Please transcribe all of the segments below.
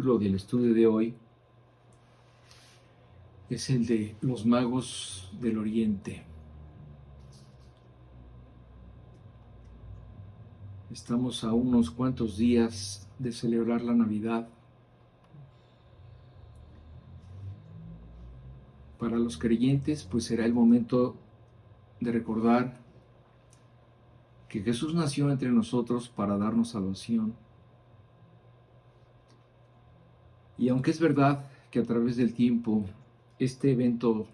título del estudio de hoy es el de los magos del Oriente. Estamos a unos cuantos días de celebrar la Navidad. Para los creyentes, pues será el momento de recordar que Jesús nació entre nosotros para darnos salvación. Y aunque es verdad que a través del tiempo este evento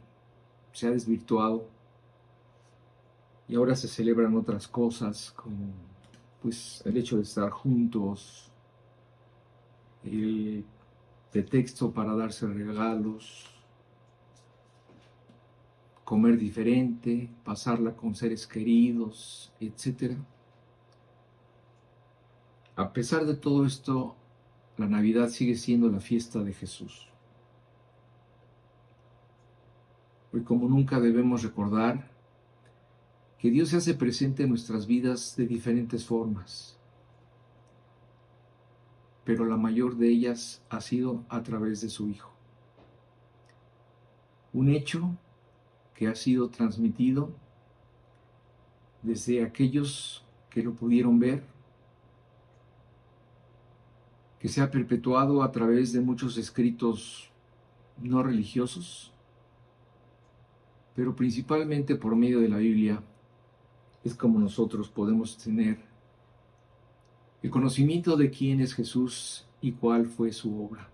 se ha desvirtuado y ahora se celebran otras cosas como pues el hecho de estar juntos, el pretexto para darse regalos, comer diferente, pasarla con seres queridos, etc. A pesar de todo esto, la Navidad sigue siendo la fiesta de Jesús. Hoy como nunca debemos recordar que Dios se hace presente en nuestras vidas de diferentes formas, pero la mayor de ellas ha sido a través de su Hijo. Un hecho que ha sido transmitido desde aquellos que lo pudieron ver, que se ha perpetuado a través de muchos escritos no religiosos, pero principalmente por medio de la Biblia, es como nosotros podemos tener el conocimiento de quién es Jesús y cuál fue su obra.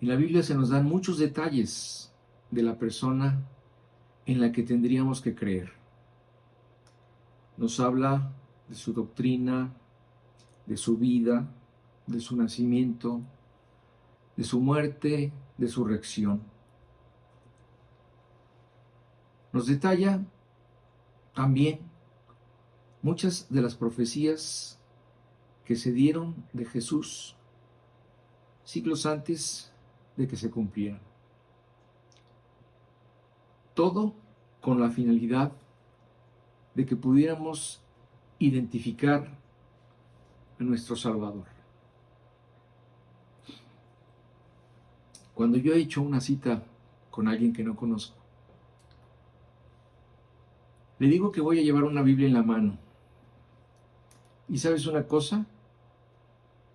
En la Biblia se nos dan muchos detalles de la persona en la que tendríamos que creer. Nos habla de su doctrina, de su vida, de su nacimiento, de su muerte, de su resurrección. Nos detalla también muchas de las profecías que se dieron de Jesús siglos antes de que se cumplieran. Todo con la finalidad de que pudiéramos identificar a nuestro Salvador. Cuando yo he hecho una cita con alguien que no conozco, le digo que voy a llevar una Biblia en la mano. ¿Y sabes una cosa?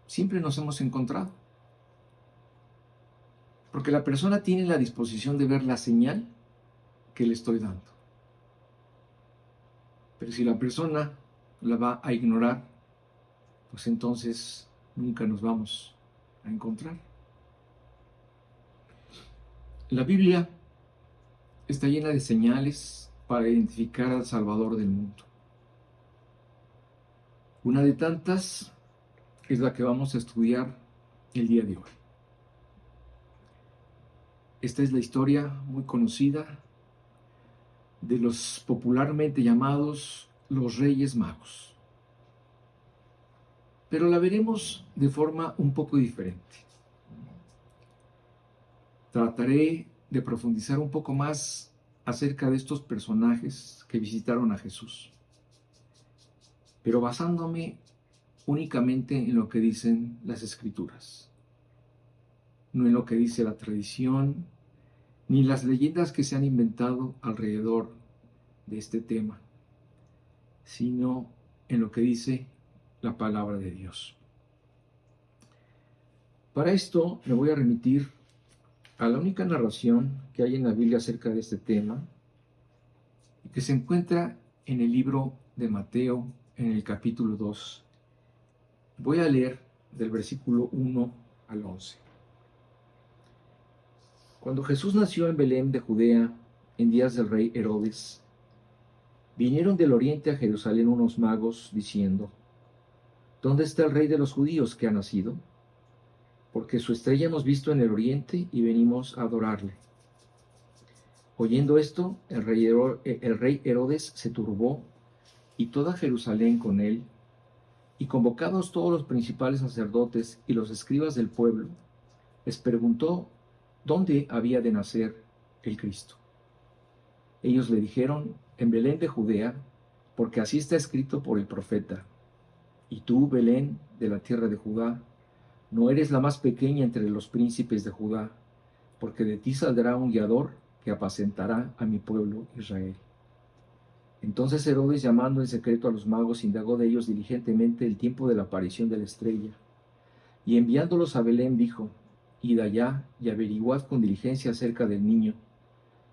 Siempre nos hemos encontrado. Porque la persona tiene la disposición de ver la señal que le estoy dando. Pero si la persona la va a ignorar, pues entonces nunca nos vamos a encontrar. La Biblia está llena de señales para identificar al Salvador del mundo. Una de tantas es la que vamos a estudiar el día de hoy. Esta es la historia muy conocida de los popularmente llamados los Reyes Magos. Pero la veremos de forma un poco diferente. Trataré de profundizar un poco más acerca de estos personajes que visitaron a Jesús, pero basándome únicamente en lo que dicen las Escrituras, no en lo que dice la tradición, ni las leyendas que se han inventado alrededor de este tema, sino en lo que dice la palabra de Dios. Para esto me voy a remitir a la única narración que hay en la Biblia acerca de este tema y que se encuentra en el libro de Mateo, en el capítulo 2. Voy a leer del versículo 1 al 11. Cuando Jesús nació en Belén de Judea, en días del rey Herodes, vinieron del oriente a Jerusalén unos magos diciendo: ¿Dónde está el rey de los judíos que ha nacido? Porque su estrella hemos visto en el oriente y venimos a adorarle. Oyendo esto, el rey Herodes se turbó y toda Jerusalén con él, y convocados todos los principales sacerdotes y los escribas del pueblo, les preguntó dónde había de nacer el Cristo. Ellos le dijeron: en Belén de Judea, porque así está escrito por el profeta: Y tú, Belén, de la tierra de Judá, no eres la más pequeña entre los príncipes de Judá, porque de ti saldrá un guiador que apacentará a mi pueblo Israel. Entonces Herodes, llamando en secreto a los magos, indagó de ellos diligentemente el tiempo de la aparición de la estrella. Y enviándolos a Belén dijo: Id allá y averiguad con diligencia acerca del niño,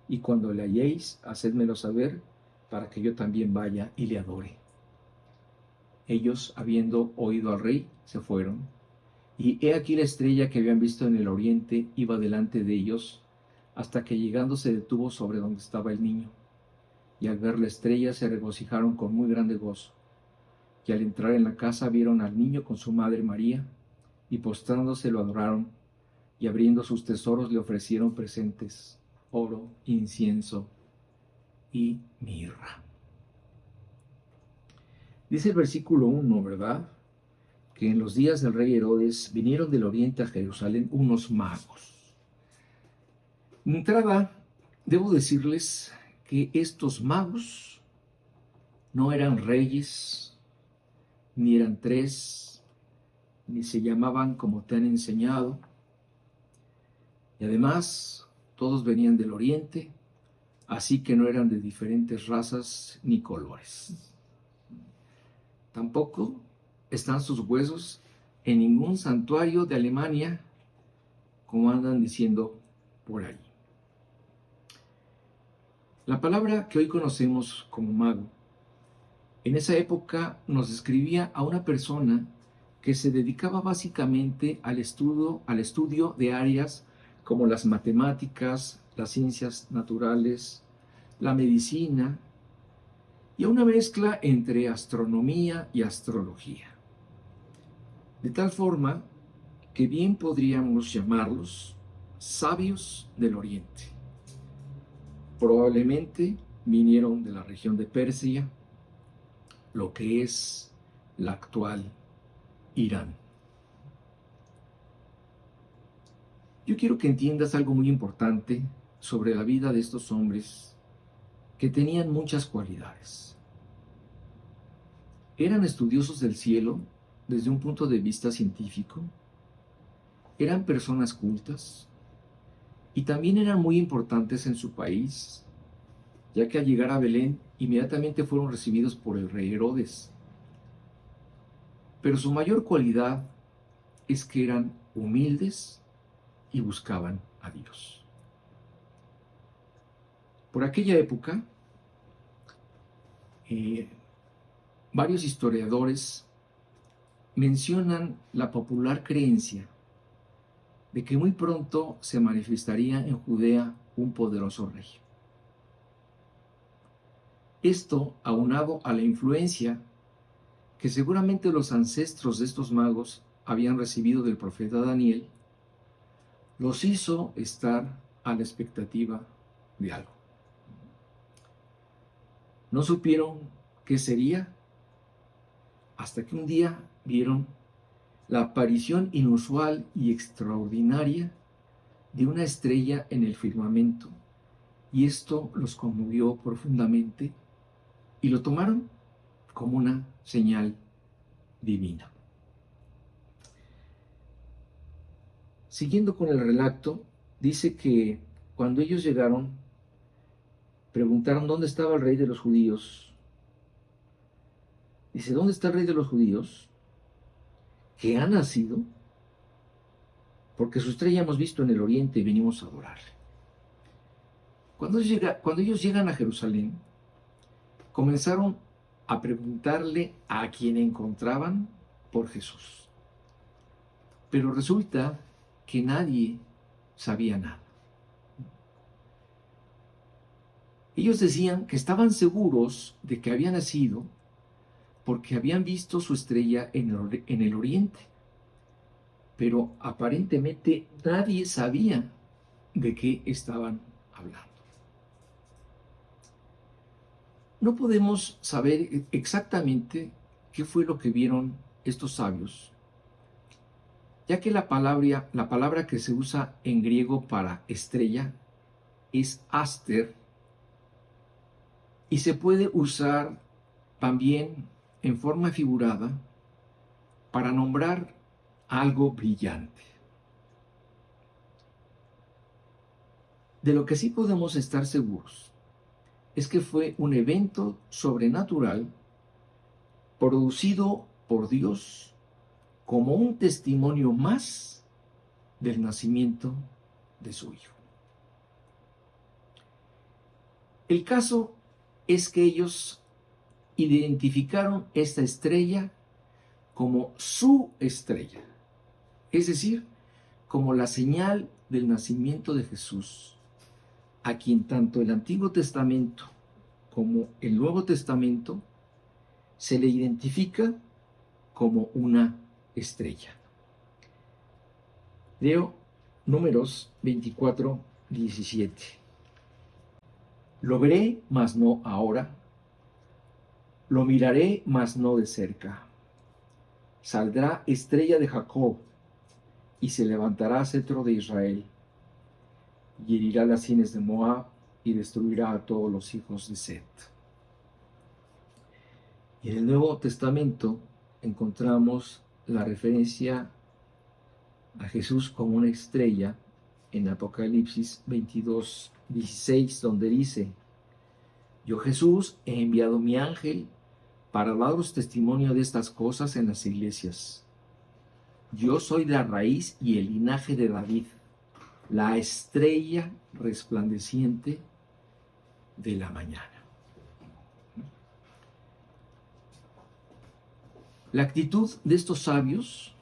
y cuando le halléis, hacedmelo saber, para que yo también vaya y le adore. Ellos, habiendo oído al rey, se fueron, y he aquí la estrella que habían visto en el oriente iba delante de ellos, hasta que llegando se detuvo sobre donde estaba el niño. Y al ver la estrella se regocijaron con muy grande gozo. Y al entrar en la casa vieron al niño con su madre María, y postrándose lo adoraron, y abriendo sus tesoros le ofrecieron presentes: oro, incienso y mirra. Dice el versículo 1, ¿verdad?, que en los días del rey Herodes vinieron del oriente a Jerusalén unos magos. De entrada, debo decirles que estos magos no eran reyes, ni eran tres, ni se llamaban como te han enseñado. Y además, todos venían del oriente, así que no eran de diferentes razas ni colores. Tampoco están sus huesos en ningún santuario de Alemania, como andan diciendo por ahí. La palabra que hoy conocemos como mago, en esa época nos describía a una persona que se dedicaba básicamente al estudio de áreas como las matemáticas, las ciencias naturales, la medicina y a una mezcla entre astronomía y astrología. De tal forma que bien podríamos llamarlos sabios del Oriente. Probablemente vinieron de la región de Persia, lo que es la actual Irán. Yo quiero que entiendas algo muy importante sobre la vida de estos hombres que tenían muchas cualidades. Eran estudiosos del cielo desde un punto de vista científico, eran personas cultas y también eran muy importantes en su país, ya que al llegar a Belén inmediatamente fueron recibidos por el rey Herodes. Pero su mayor cualidad es que eran humildes y buscaban a Dios. Por aquella época, varios historiadores mencionan la popular creencia de que muy pronto se manifestaría en Judea un poderoso rey. Esto, aunado a la influencia que seguramente los ancestros de estos magos habían recibido del profeta Daniel, los hizo estar a la expectativa de algo. No supieron qué sería hasta que un día vieron la aparición inusual y extraordinaria de una estrella en el firmamento, y esto los conmovió profundamente y lo tomaron como una señal divina. Siguiendo con el relato, dice que cuando ellos llegaron, preguntaron dónde estaba el rey de los judíos. Dice: ¿dónde está el rey de los judíos que ha nacido? Porque su estrella hemos visto en el oriente y venimos a adorarle. Cuando ellos llegan a Jerusalén, comenzaron a preguntarle a quien encontraban por Jesús. Pero resulta que nadie sabía nada. Ellos decían que estaban seguros de que había nacido porque habían visto su estrella en el oriente. Pero aparentemente nadie sabía de qué estaban hablando. No podemos saber exactamente qué fue lo que vieron estos sabios, ya que la palabra que se usa en griego para estrella es aster, y se puede usar también en forma figurada para nombrar algo brillante. De lo que sí podemos estar seguros es que fue un evento sobrenatural producido por Dios como un testimonio más del nacimiento de su Hijo. El caso es que ellos identificaron esta estrella como su estrella, es decir, como la señal del nacimiento de Jesús, a quien tanto el Antiguo Testamento como el Nuevo Testamento se le identifica como una estrella. Leo Números 24, 17. Lo veré, mas no ahora. Lo miraré, mas no de cerca. Saldrá estrella de Jacob, y se levantará cetro de Israel, y herirá las sienes de Moab, y destruirá a todos los hijos de Set. Y en el Nuevo Testamento encontramos la referencia a Jesús como una estrella en Apocalipsis 22, 16, donde dice: Yo, Jesús, he enviado mi ángel para daros testimonio de estas cosas en las iglesias. Yo soy la raíz y el linaje de David, la estrella resplandeciente de la mañana. La actitud de estos sabios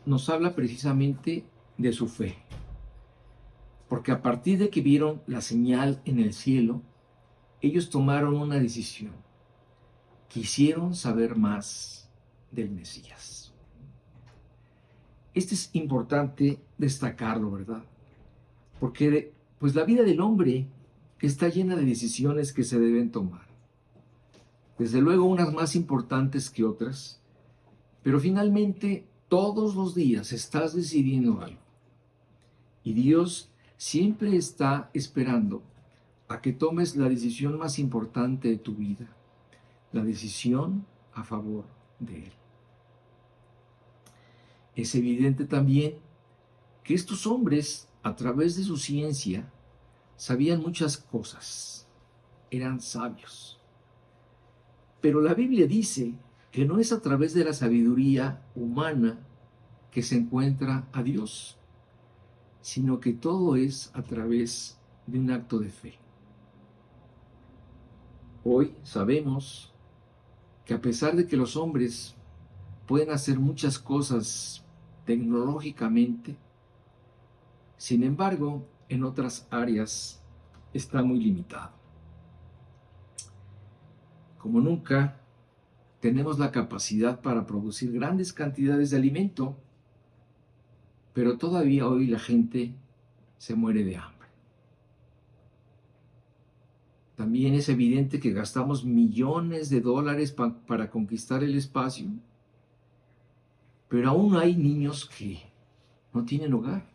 nos habla precisamente de su fe, porque a partir de que vieron la señal en el cielo, ellos tomaron una decisión. Quisieron saber más del Mesías. Esto es importante destacarlo, ¿verdad? Porque pues la vida del hombre está llena de decisiones que se deben tomar. Desde luego unas más importantes que otras, pero finalmente todos los días estás decidiendo algo. Y Dios siempre está esperando a que tomes la decisión más importante de tu vida, la decisión a favor de Él. Es evidente también que estos hombres, a través de su ciencia, sabían muchas cosas, eran sabios. Pero la Biblia dice que no es a través de la sabiduría humana que se encuentra a Dios, sino que todo es a través de un acto de fe. Hoy sabemos que a pesar de que los hombres pueden hacer muchas cosas tecnológicamente, sin embargo, en otras áreas está muy limitado. Como nunca, tenemos la capacidad para producir grandes cantidades de alimento, pero todavía hoy la gente se muere de hambre. También es evidente que gastamos millones de dólares para conquistar el espacio, pero aún hay niños que no tienen hogar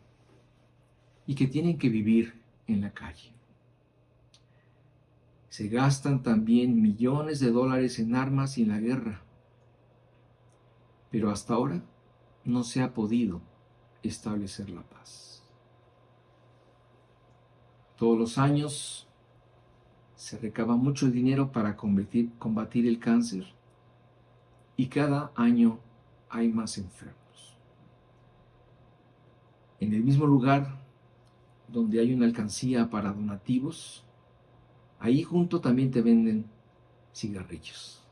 y que tienen que vivir en la calle. Se gastan también millones de dólares en armas y en la guerra, pero hasta ahora no se ha podido establecer la paz. Todos los años se recaba mucho dinero para combatir el cáncer y cada año hay más enfermos. En el mismo lugar donde hay una alcancía para donativos, ahí junto también te venden cigarrillos.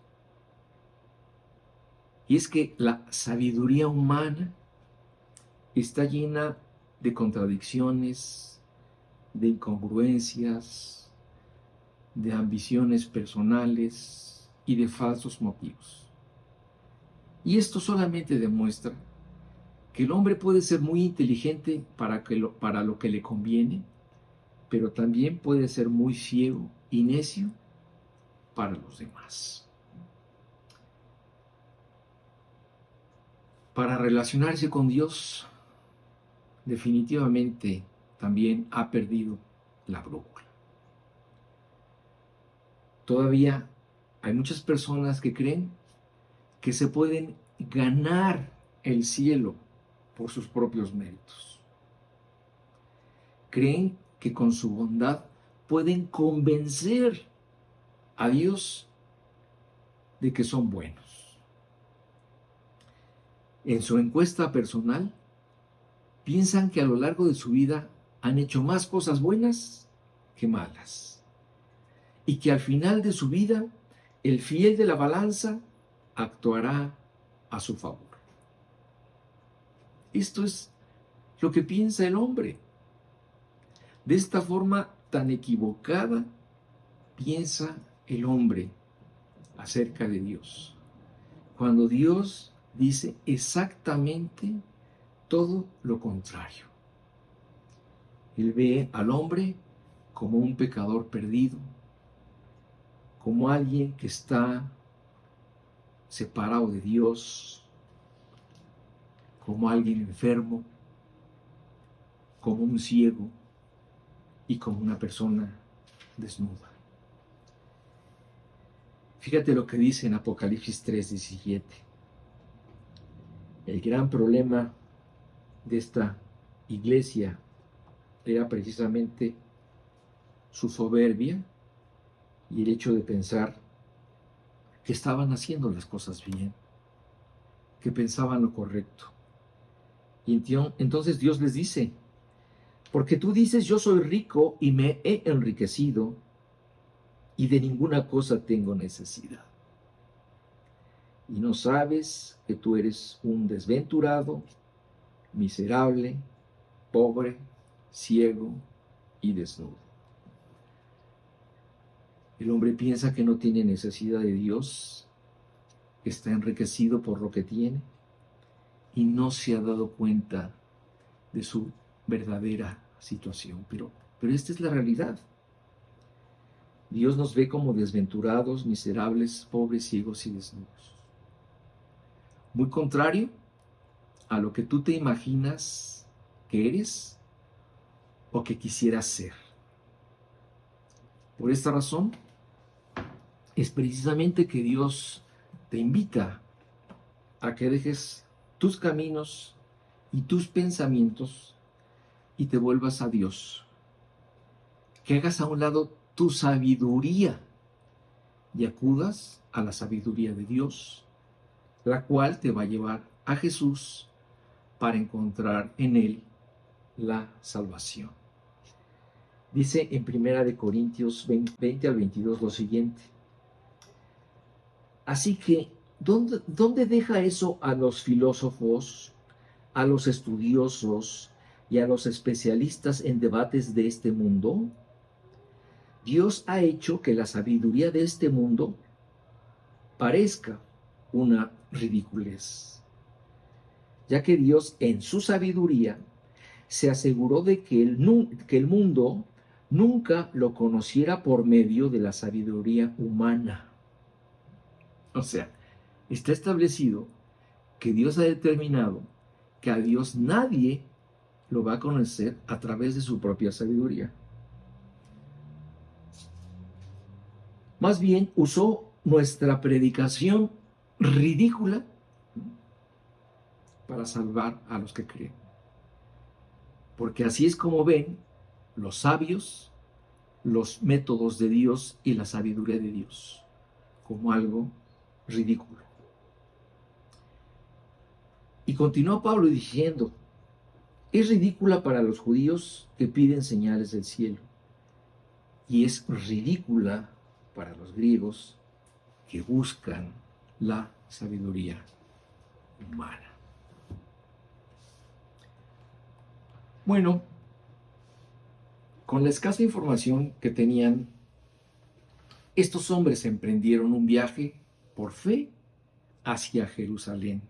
Y es que la sabiduría humana está llena de contradicciones, de incongruencias, de ambiciones personales y de falsos motivos. Y esto solamente demuestra que el hombre puede ser muy inteligente para lo que le conviene, pero también puede ser muy ciego y necio para los demás. Para relacionarse con Dios, definitivamente también ha perdido la brújula. Todavía hay muchas personas que creen que se pueden ganar el cielo por sus propios méritos. Creen que con su bondad pueden convencer a Dios de que son buenos. En su encuesta personal, piensan que a lo largo de su vida han hecho más cosas buenas que malas, y que al final de su vida el fiel de la balanza actuará a su favor. Esto es lo que piensa el hombre. De esta forma tan equivocada piensa el hombre acerca de Dios, cuando Dios dice exactamente todo lo contrario. Él ve al hombre como un pecador perdido, como alguien que está separado de Dios, como alguien enfermo, como un ciego y como una persona desnuda. Fíjate lo que dice en Apocalipsis 3:17. El gran problema de esta iglesia era precisamente su soberbia y el hecho de pensar que estaban haciendo las cosas bien, que pensaban lo correcto. Y entonces Dios les dice: porque tú dices, yo soy rico y me he enriquecido y de ninguna cosa tengo necesidad. Y no sabes que tú eres un desventurado, miserable, pobre, ciego y desnudo. El hombre piensa que no tiene necesidad de Dios, que está enriquecido por lo que tiene y no se ha dado cuenta de su verdadera situación. Pero esta es la realidad. Dios nos ve como desventurados, miserables, pobres, ciegos y desnudos. Muy contrario a lo que tú te imaginas que eres o que quisieras ser. Por esta razón, es precisamente que Dios te invita a que dejes tus caminos y tus pensamientos y te vuelvas a Dios. Que hagas a un lado tu sabiduría y acudas a la sabiduría de Dios, la cual te va a llevar a Jesús para encontrar en Él la salvación. Dice en 1 Corintios 20 al 22 lo siguiente: así que, ¿dónde deja eso a los filósofos, a los estudiosos y a los especialistas en debates de este mundo? Dios ha hecho que la sabiduría de este mundo parezca una ridiculez, ya que Dios en su sabiduría se aseguró de que el mundo nunca lo conociera por medio de la sabiduría humana. O sea, está establecido que Dios ha determinado que a Dios nadie lo va a conocer a través de su propia sabiduría. Más bien usó nuestra predicación ridícula para salvar a los que creen. Porque así es como ven los sabios los métodos de Dios y la sabiduría de Dios, como algo ridículo. Y continuó Pablo diciendo: es ridícula para los judíos que piden señales del cielo, y es ridícula para los griegos que buscan la sabiduría humana. Bueno, con la escasa información que tenían, estos hombres emprendieron un viaje por fe hacia Jerusalén,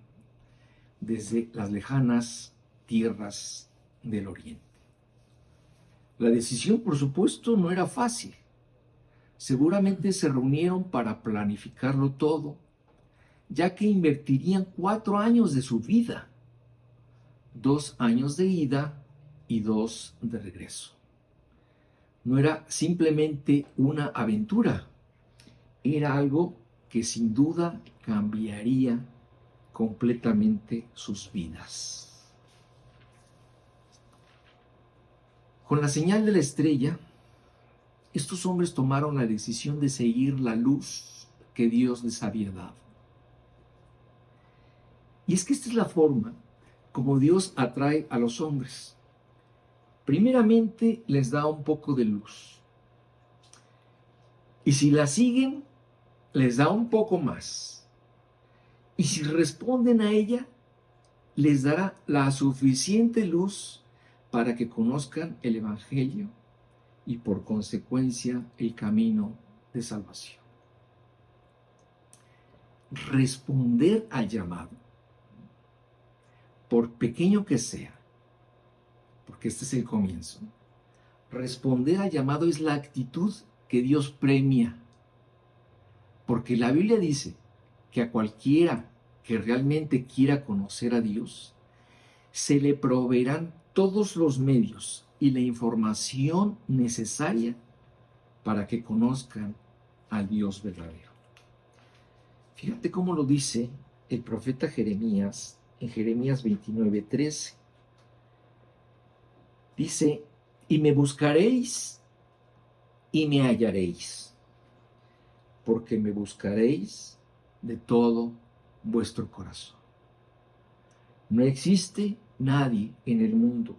desde las lejanas tierras del oriente. La decisión, por supuesto, no era fácil. Seguramente se reunieron para planificarlo todo, ya que invertirían 4 años de su vida, 2 años de ida y 2 de regreso. No era simplemente una aventura, era algo que sin duda cambiaría completamente sus vidas. Con la señal de la estrella, estos hombres tomaron la decisión de seguir la luz que Dios les había dado. Y es que esta es la forma como Dios atrae a los hombres. Primeramente les da un poco de luz. Y si la siguen, les da un poco más. Y si responden a ella, les dará la suficiente luz para que conozcan el Evangelio y por consecuencia el camino de salvación. Responder al llamado, por pequeño que sea, porque este es el comienzo. Responder al llamado es la actitud que Dios premia, porque la Biblia dice que a cualquiera que realmente quiera conocer a Dios, se le proveerán todos los medios y la información necesaria para que conozcan al Dios verdadero. Fíjate cómo lo dice el profeta Jeremías en Jeremías 29:13. Dice: y me buscaréis y me hallaréis, porque me buscaréis de todo vuestro corazón. No existe nadie en el mundo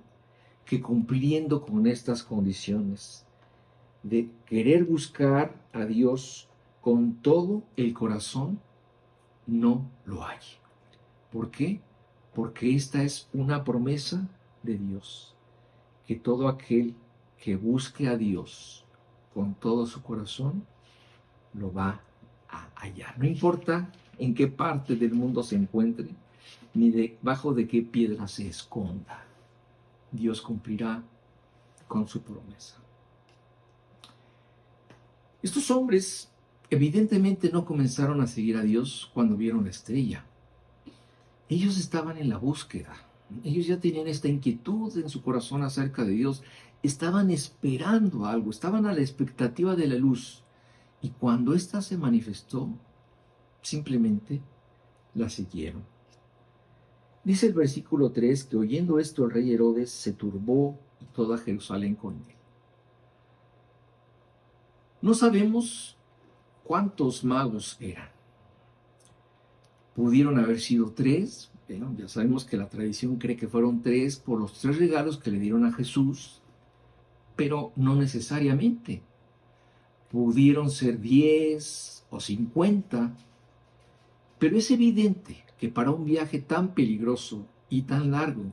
que, cumpliendo con estas condiciones de querer buscar a Dios con todo el corazón, no lo hay. ¿Por qué? Porque esta es una promesa de Dios, que todo aquel que busque a Dios con todo su corazón, lo va a hallar. No importa en qué parte del mundo se encuentre, ni debajo de qué piedra se esconda, Dios cumplirá con su promesa. Estos hombres evidentemente no comenzaron a seguir a Dios cuando vieron la estrella. Ellos estaban en la búsqueda. Ellos ya tenían esta inquietud en su corazón acerca de Dios. Estaban esperando algo, estaban a la expectativa de la luz. Y cuando ésta se manifestó, simplemente la siguieron. Dice el versículo 3 que oyendo esto el rey Herodes se turbó y toda Jerusalén con él. No sabemos cuántos magos eran. Pudieron haber sido 3, pero ya sabemos que la tradición cree que fueron 3 por los 3 regalos que le dieron a Jesús, pero no necesariamente. Pudieron ser 10 o 50, pero es evidente que para un viaje tan peligroso y tan largo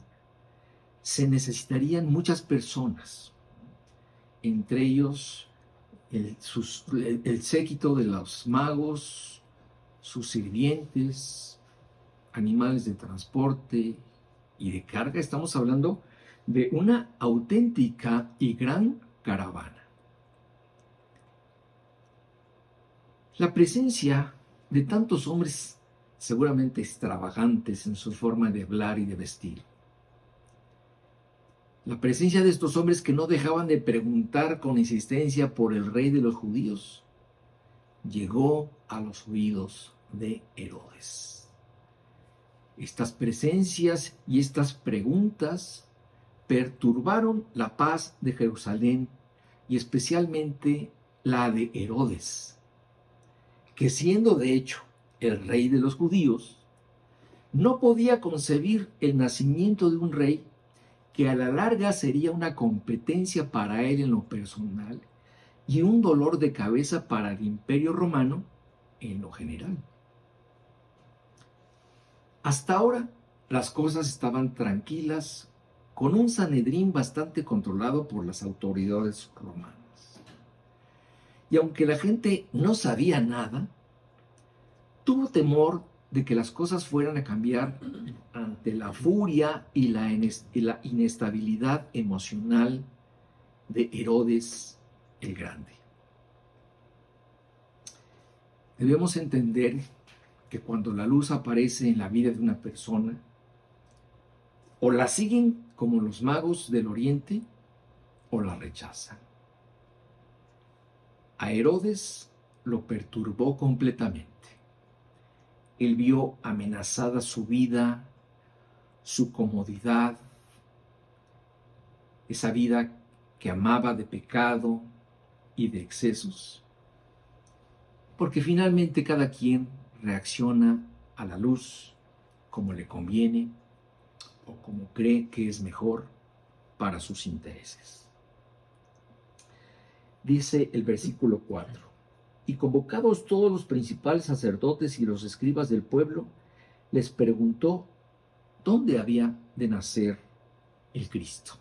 se necesitarían muchas personas, entre ellos el séquito de los magos, sus sirvientes, animales de transporte y de carga. Estamos hablando de una auténtica y gran caravana. La presencia de tantos hombres seguramente extravagantes en su forma de hablar y de vestir, la presencia de estos hombres que no dejaban de preguntar con insistencia por el rey de los judíos, llegó a los oídos de Herodes. Estas presencias y estas preguntas perturbaron la paz de Jerusalén y especialmente la de Herodes, que siendo de hecho el rey de los judíos, no podía concebir el nacimiento de un rey que a la larga sería una competencia para él en lo personal y un dolor de cabeza para el imperio romano en lo general. Hasta ahora las cosas estaban tranquilas, con un Sanedrín bastante controlado por las autoridades romanas. Y aunque la gente no sabía nada, tuvo temor de que las cosas fueran a cambiar ante la furia y la inestabilidad emocional de Herodes el Grande. Debemos entender que cuando la luz aparece en la vida de una persona, o la siguen como los magos del Oriente, o la rechazan. A Herodes lo perturbó completamente. Él vio amenazada su vida, su comodidad, esa vida que amaba de pecado y de excesos. Porque finalmente cada quien reacciona a la luz como le conviene o como cree que es mejor para sus intereses. Dice el versículo 4: y convocados todos los principales sacerdotes y los escribas del pueblo, les preguntó dónde había de nacer el Cristo.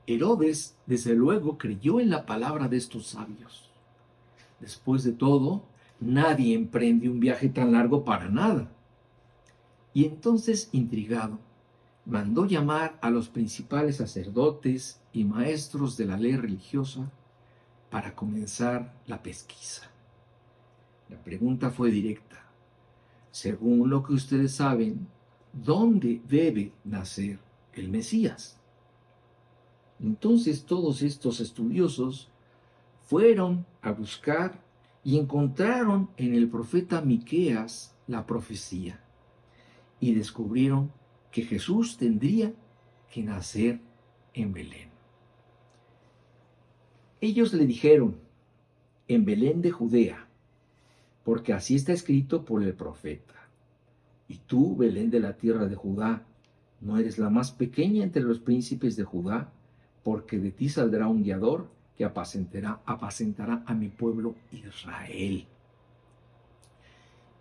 Herodes, desde luego, creyó en la palabra de estos sabios. Después de todo, nadie emprende un viaje tan largo para nada. Y entonces, intrigado, mandó llamar a los principales sacerdotes y maestros de la ley religiosa para comenzar la pesquisa. La pregunta fue directa. Según lo que ustedes saben, ¿dónde debe nacer el Mesías? Entonces todos estos estudiosos fueron a buscar y encontraron en el profeta Miqueas la profecía y descubrieron que Jesús tendría que nacer en Belén. Ellos le dijeron, en Belén de Judea, porque así está escrito por el profeta. Y tú, Belén de la tierra de Judá, no eres la más pequeña entre los príncipes de Judá, porque de ti saldrá un guiador que apacentará a mi pueblo Israel.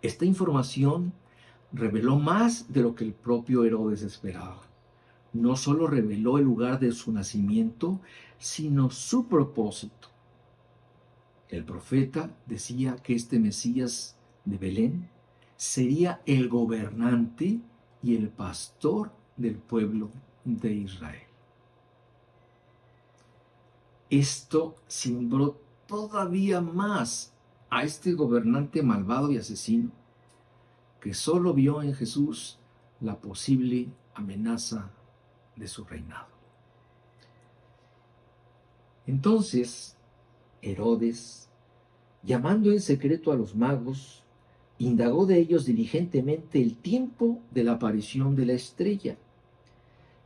Esta información reveló más de lo que el propio Herodes esperaba. No solo reveló el lugar de su nacimiento, sino su propósito. El profeta decía que este Mesías de Belén sería el gobernante y el pastor del pueblo de Israel. Esto cimbró todavía más a este gobernante malvado y asesino, que solo vio en Jesús la posible amenaza de su reinado. Entonces, Herodes, llamando en secreto a los magos, indagó de ellos diligentemente el tiempo de la aparición de la estrella,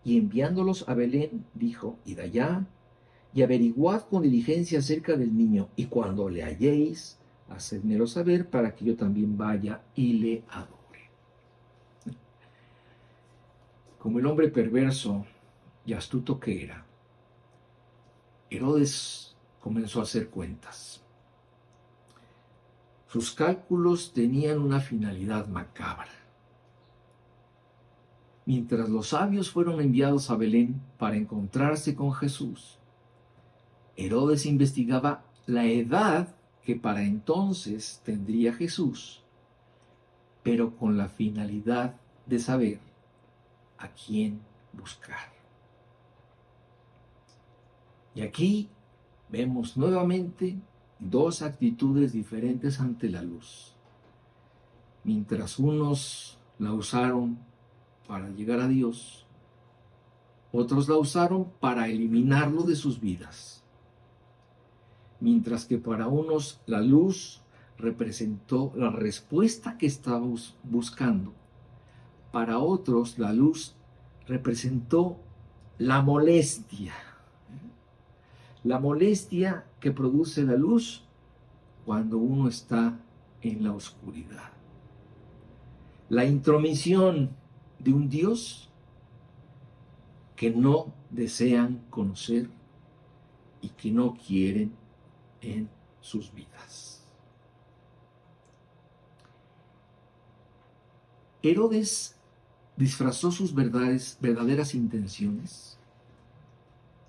y enviándolos a Belén, dijo, id allá y averiguad con diligencia acerca del niño, y cuando le halléis, hacedmelo saber para que yo también vaya y le adore. Como el hombre perverso y astuto que era, Herodes comenzó a hacer cuentas. Sus cálculos tenían una finalidad macabra. Mientras los sabios fueron enviados a Belén para encontrarse con Jesús, Herodes investigaba la edad que para entonces tendría Jesús, pero con la finalidad de saber a quién buscar. Y aquí vemos nuevamente dos actitudes diferentes ante la luz. Mientras unos la usaron para llegar a Dios, otros la usaron para eliminarlo de sus vidas. Mientras que para unos la luz representó la respuesta que estábamos buscando, para otros la luz representó la molestia que produce la luz cuando uno está en la oscuridad. La intromisión de un Dios que no desean conocer y que no quieren en sus vidas. Herodes disfrazó sus verdaderas intenciones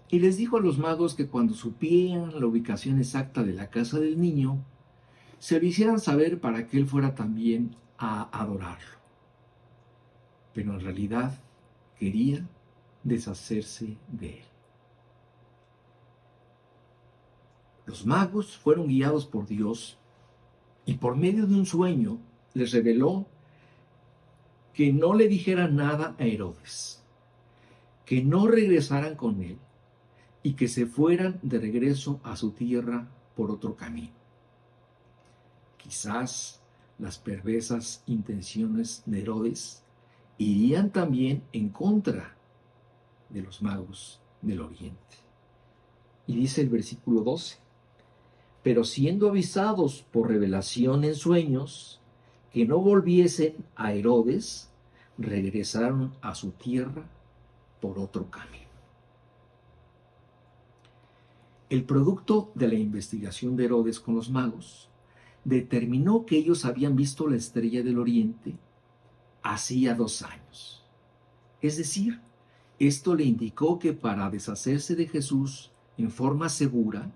y les dijo a los magos que cuando supieran la ubicación exacta de la casa del niño, se lo hicieran saber para que él fuera también a adorarlo. Pero en realidad quería deshacerse de él. Los magos fueron guiados por Dios y por medio de un sueño les reveló que no le dijeran nada a Herodes, que no regresaran con él y que se fueran de regreso a su tierra por otro camino. Quizás las perversas intenciones de Herodes irían también en contra de los magos del Oriente. Y dice el versículo 12, pero siendo avisados por revelación en sueños que no volviesen a Herodes, regresaron a su tierra por otro camino. El producto de la investigación de Herodes con los magos determinó que ellos habían visto la estrella del Oriente hacía 2 años. Es decir, esto le indicó que para deshacerse de Jesús en forma segura,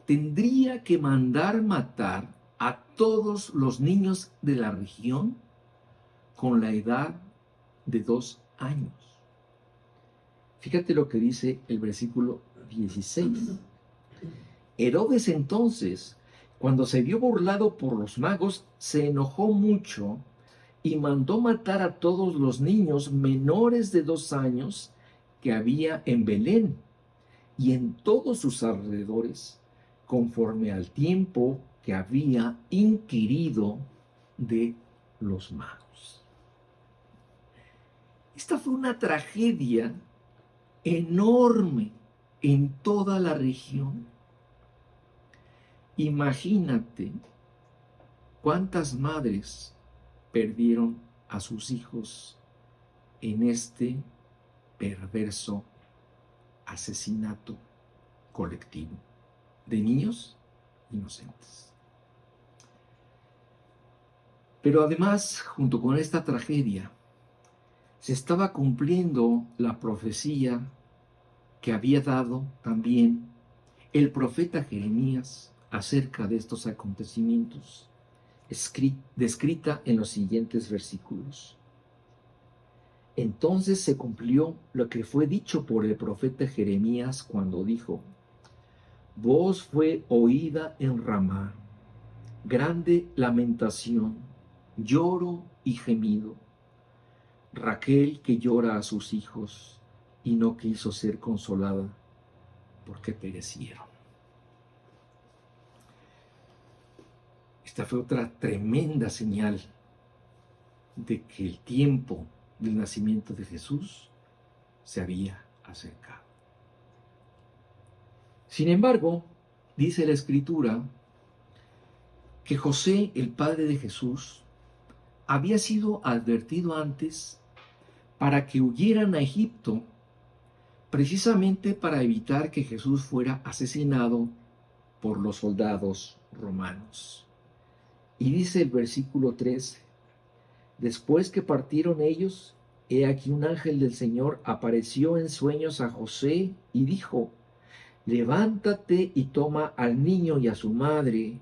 tendría que mandar matar a todos los niños de la región con la edad de 2 años. Fíjate lo que dice el versículo 16. Herodes entonces, cuando se vio burlado por los magos, se enojó mucho y mandó matar a todos los niños menores de 2 años que había en Belén y en todos sus alrededores, conforme al tiempo que había inquirido de los magos. Esta fue una tragedia enorme en toda la región. Imagínate cuántas madres perdieron a sus hijos en este perverso asesinato colectivo de niños inocentes. Pero además, junto con esta tragedia, se estaba cumpliendo la profecía que había dado también el profeta Jeremías acerca de estos acontecimientos, descrita en los siguientes versículos. Entonces se cumplió lo que fue dicho por el profeta Jeremías cuando dijo: voz fue oída en Ramá, grande lamentación, lloro y gemido. Raquel que llora a sus hijos y no quiso ser consolada porque perecieron. Esta fue otra tremenda señal de que el tiempo del nacimiento de Jesús se había acercado. Sin embargo, dice la Escritura que José, el padre de Jesús, había sido advertido antes para que huyeran a Egipto, precisamente para evitar que Jesús fuera asesinado por los soldados romanos. Y dice el versículo 13, después que partieron ellos, he aquí un ángel del Señor apareció en sueños a José y dijo: levántate y toma al niño y a su madre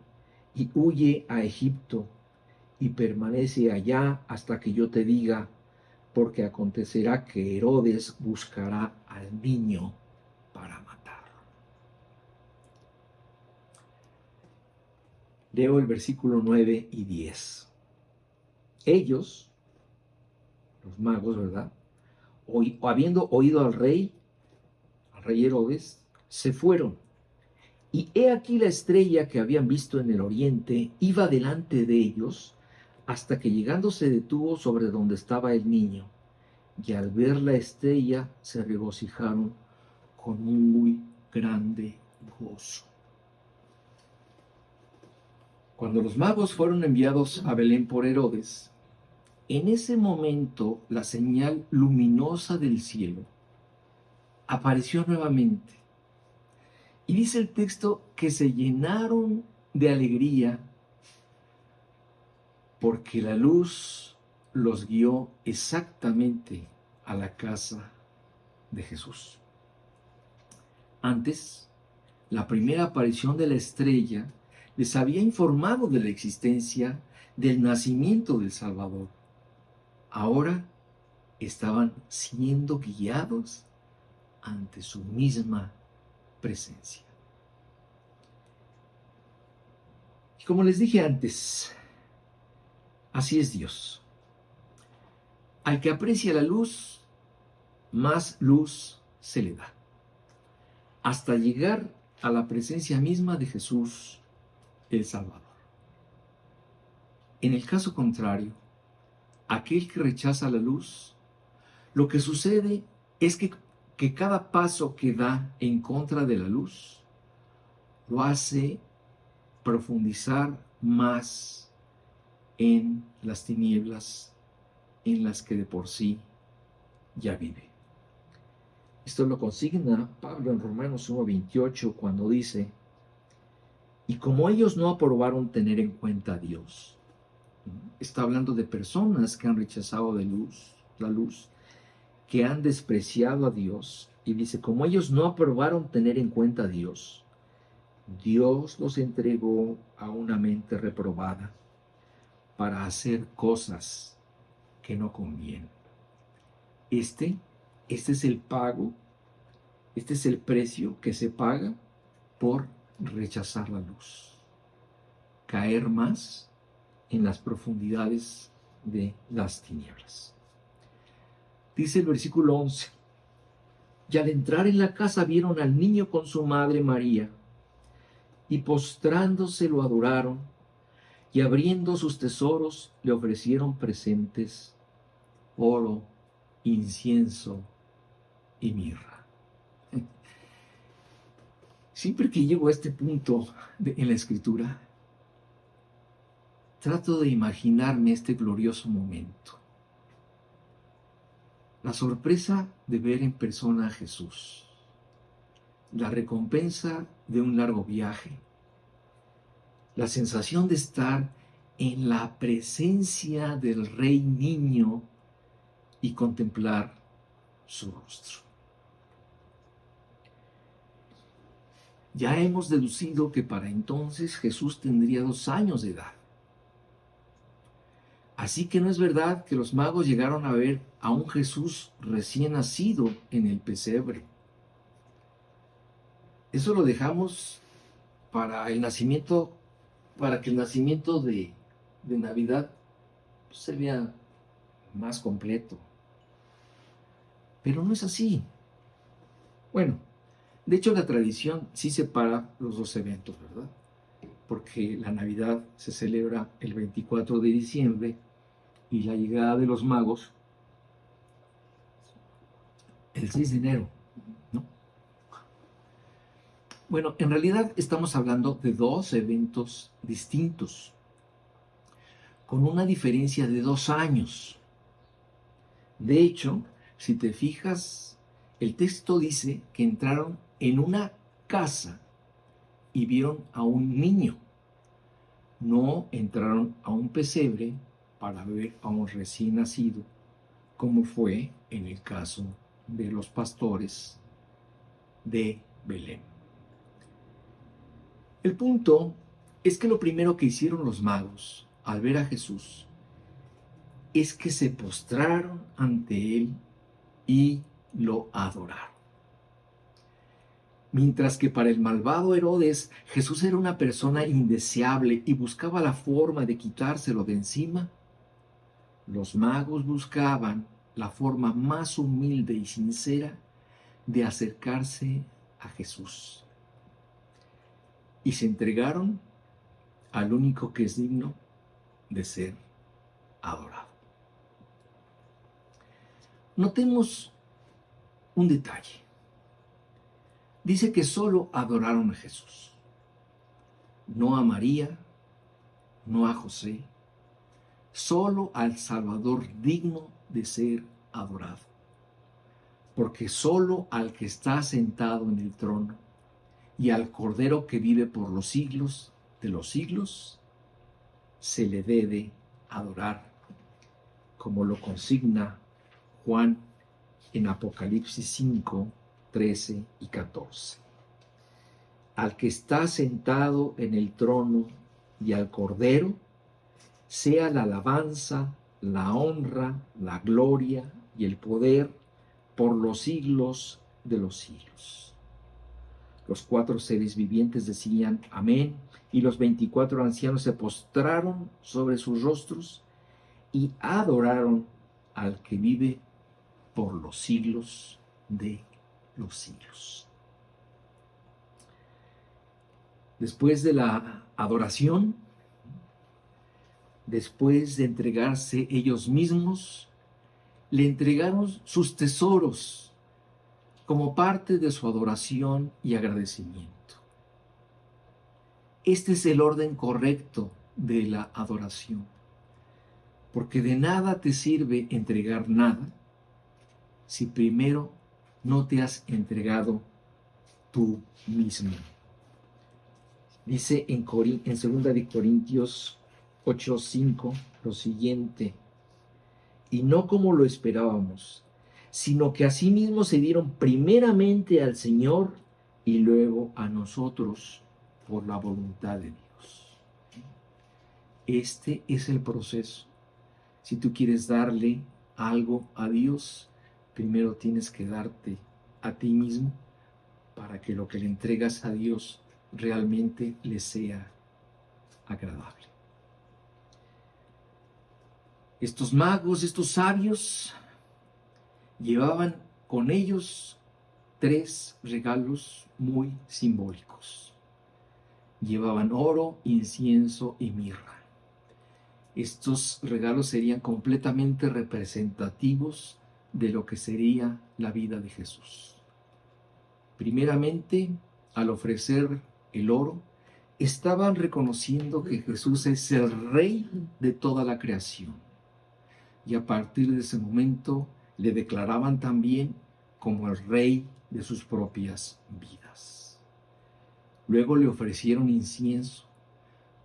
y huye a Egipto y permanece allá hasta que yo te diga, porque acontecerá que Herodes buscará al niño para matarlo. Leo el versículo 9 y 10. Ellos, los magos, ¿verdad? Habiendo oído al rey Herodes, se fueron. Y he aquí la estrella que habían visto en el oriente iba delante de ellos, hasta que llegando se detuvo sobre donde estaba el niño. Y al ver la estrella se regocijaron con un muy grande gozo. Cuando los magos fueron enviados a Belén por Herodes, en ese momento la señal luminosa del cielo apareció nuevamente. Y dice el texto que se llenaron de alegría porque la luz los guió exactamente a la casa de Jesús. Antes, la primera aparición de la estrella les había informado de la existencia del nacimiento del Salvador. Ahora estaban siendo guiados ante su misma presencia. Y como les dije antes, así es Dios. Al que aprecia la luz, más luz se le da, hasta llegar a la presencia misma de Jesús, el Salvador. En el caso contrario, aquel que rechaza la luz, lo que sucede es que cada paso que da en contra de la luz lo hace profundizar más en las tinieblas en las que de por sí ya vive. Esto lo consigna Pablo en Romanos 1:28 cuando dice: y como ellos no aprobaron tener en cuenta a Dios. Está hablando de personas que han rechazado la luz, que han despreciado a Dios, y dice: como ellos no aprobaron tener en cuenta a Dios, Dios los entregó a una mente reprobada para hacer cosas que no convienen. Este es el pago, este es el precio que se paga por rechazar la luz. Caer más en las profundidades de las tinieblas. Dice el versículo 11: y al entrar en la casa vieron al niño con su madre María, y postrándose lo adoraron, y abriendo sus tesoros le ofrecieron presentes, oro, incienso y mirra. Siempre que llego a este punto en la escritura, trato de imaginarme este glorioso momento. La sorpresa de ver en persona a Jesús, la recompensa de un largo viaje, la sensación de estar en la presencia del Rey Niño y contemplar su rostro. Ya hemos deducido que para entonces Jesús tendría 2 años de edad. Así que no es verdad que los magos llegaron a ver a un Jesús recién nacido en el pesebre. Eso lo dejamos para que el nacimiento de Navidad se vea más completo. Pero no es así. Bueno, de hecho la tradición sí separa los 2 eventos, ¿verdad? Porque la Navidad se celebra el 24 de diciembre y la llegada de los magos el 6 de enero, ¿no? Bueno, en realidad estamos hablando de 2 eventos distintos, con una diferencia de 2 años. De hecho, si te fijas, el texto dice que entraron en una casa y vieron a un niño. No entraron a un pesebre para ver a un recién nacido, como fue en el caso de los pastores de Belén. El punto es que lo primero que hicieron los magos al ver a Jesús es que se postraron ante él y lo adoraron. Mientras que para el malvado Herodes, Jesús era una persona indeseable y buscaba la forma de quitárselo de encima, los magos buscaban la forma más humilde y sincera de acercarse a Jesús. Y se entregaron al único que es digno de ser adorado. Notemos un detalle. Dice que solo adoraron a Jesús, no a María, no a José, solo al Salvador digno de ser adorado. Porque solo al que está sentado en el trono y al Cordero que vive por los siglos de los siglos, se le debe adorar, como lo consigna Juan en Apocalipsis 5, 13 y 14. Al que está sentado en el trono y al Cordero, sea la alabanza, la honra, la gloria y el poder por los siglos de los siglos. Los 4 seres vivientes decían amén, y los 24 ancianos se postraron sobre sus rostros y adoraron al que vive por los siglos de los siglos. Después de la adoración, después de entregarse ellos mismos, le entregaron sus tesoros como parte de su adoración y agradecimiento. Este es el orden correcto de la adoración, porque de nada te sirve entregar nada si primero no te has entregado tú mismo. Dice en 2 de Corintios 8:5 lo siguiente: y no como lo esperábamos, sino que asimismo se dieron primeramente al Señor y luego a nosotros por la voluntad de Dios. Este es el proceso. Si tú quieres darle algo a Dios, primero tienes que darte a ti mismo para que lo que le entregas a Dios realmente le sea agradable. Estos magos, estos sabios, llevaban con ellos 3 regalos muy simbólicos. Llevaban oro, incienso y mirra. Estos regalos serían completamente representativos de lo que sería la vida de Jesús. Primeramente, al ofrecer el oro, estaban reconociendo que Jesús es el Rey de toda la creación. Y a partir de ese momento le declaraban también como el Rey de sus propias vidas. Luego le ofrecieron incienso,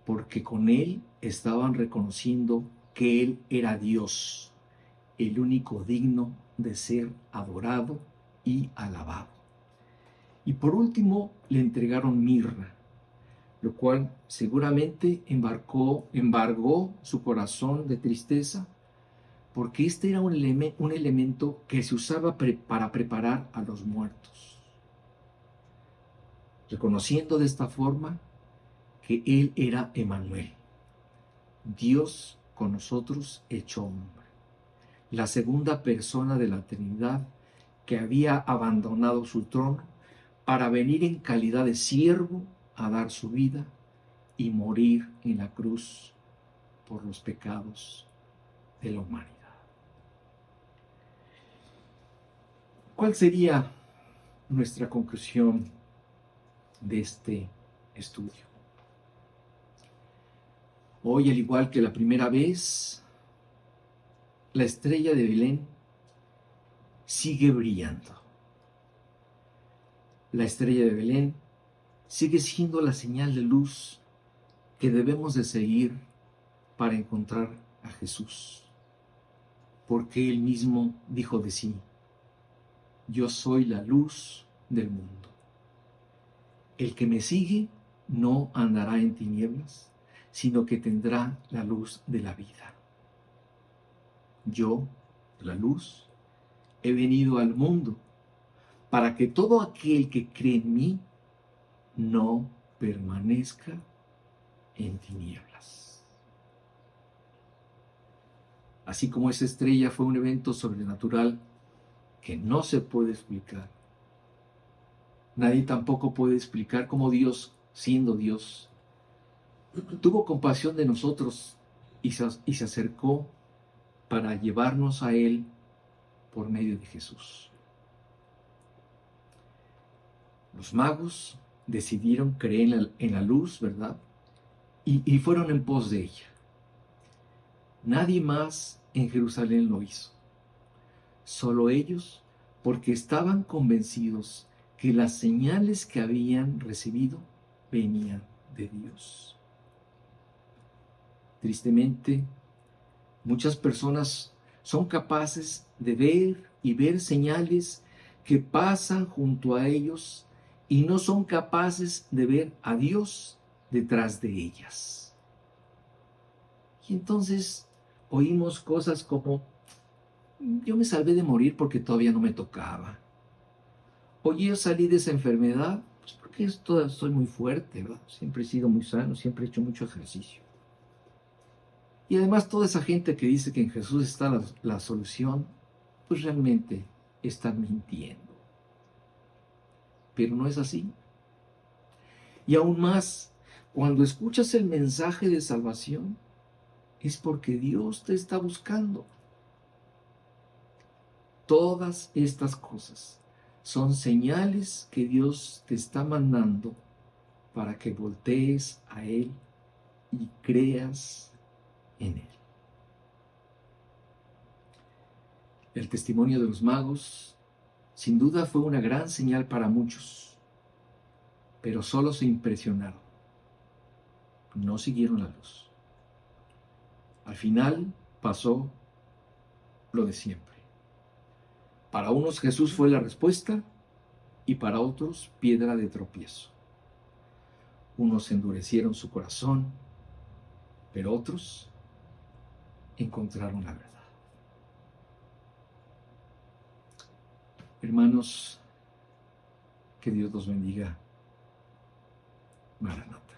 porque con él estaban reconociendo que él era Dios, el único digno de ser adorado y alabado. Y por último le entregaron mirra, lo cual seguramente embargó su corazón de tristeza, porque este era un elemento que se usaba para preparar a los muertos, reconociendo de esta forma que él era Emmanuel, Dios con nosotros hecho hombre, la segunda persona de la Trinidad que había abandonado su trono para venir en calidad de siervo a dar su vida y morir en la cruz por los pecados de la humanidad. ¿Cuál sería nuestra conclusión de este estudio? Hoy, al igual que la primera vez, la estrella de Belén sigue brillando. La estrella de Belén sigue siendo la señal de luz que debemos de seguir para encontrar a Jesús, porque Él mismo dijo de sí: yo soy la luz del mundo. El que me sigue no andará en tinieblas, sino que tendrá la luz de la vida. Yo, la luz, he venido al mundo para que todo aquel que cree en mí no permanezca en tinieblas. Así como esa estrella fue un evento sobrenatural que no se puede explicar, nadie tampoco puede explicar cómo Dios, siendo Dios, tuvo compasión de nosotros y se acercó para llevarnos a Él por medio de Jesús. Los magos decidieron creer en la luz, ¿verdad? Y fueron en pos de ella. Nadie más en Jerusalén lo hizo. Solo ellos, porque estaban convencidos que las señales que habían recibido venían de Dios. Tristemente, muchas personas son capaces de ver señales que pasan junto a ellos y no son capaces de ver a Dios detrás de ellas. Y entonces oímos cosas como: yo me salvé de morir porque todavía no me tocaba. Oye, yo salí de esa enfermedad pues porque soy muy fuerte, ¿verdad? Siempre he sido muy sano, siempre he hecho mucho ejercicio. Y además toda esa gente que dice que en Jesús está la solución, pues realmente están mintiendo. Pero no es así. Y aún más, cuando escuchas el mensaje de salvación, es porque Dios te está buscando. Todas estas cosas son señales que Dios te está mandando para que voltees a Él y creas en Él. El testimonio de los magos sin duda fue una gran señal para muchos, pero solo se impresionaron, no siguieron la luz. Al final pasó lo de siempre. Para unos Jesús fue la respuesta y para otros piedra de tropiezo. Unos endurecieron su corazón, pero otros encontraron la verdad. Hermanos, que Dios los bendiga. Maranata.